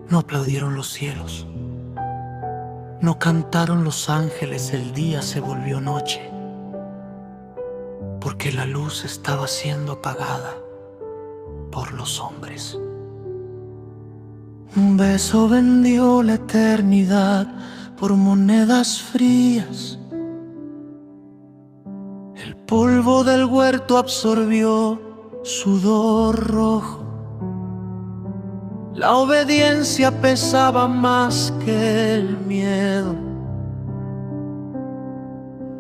No aplaudieron los cielos, no cantaron los ángeles, el día se volvió noche, porque la luz estaba siendo apagada por los hombres. Un beso vendió la eternidad por monedas frías. El polvo del huerto absorbió sudor rojo. La obediencia pesaba más que el miedo.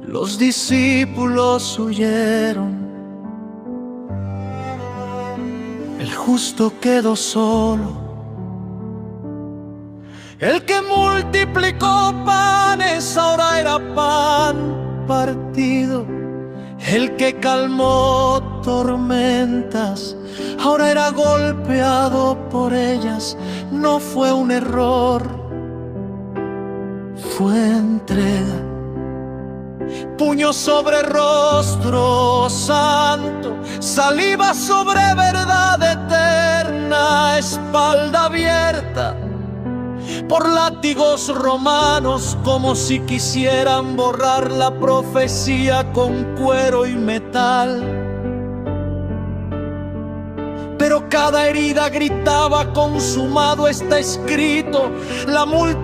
Los discípulos huyeron. El justo quedó solo. El que multiplicó panes ahora era pan partido. El que calmó tormentas ahora era golpeado por ellas. No fue un error, fue entrega. Puño sobre rostro santo, saliva sobre verdad eterna, espalda abierta por látigos romanos, como si quisieran borrar la profecía con cuero y metal. Pero cada herida gritaba: consumado está escrito. La multitud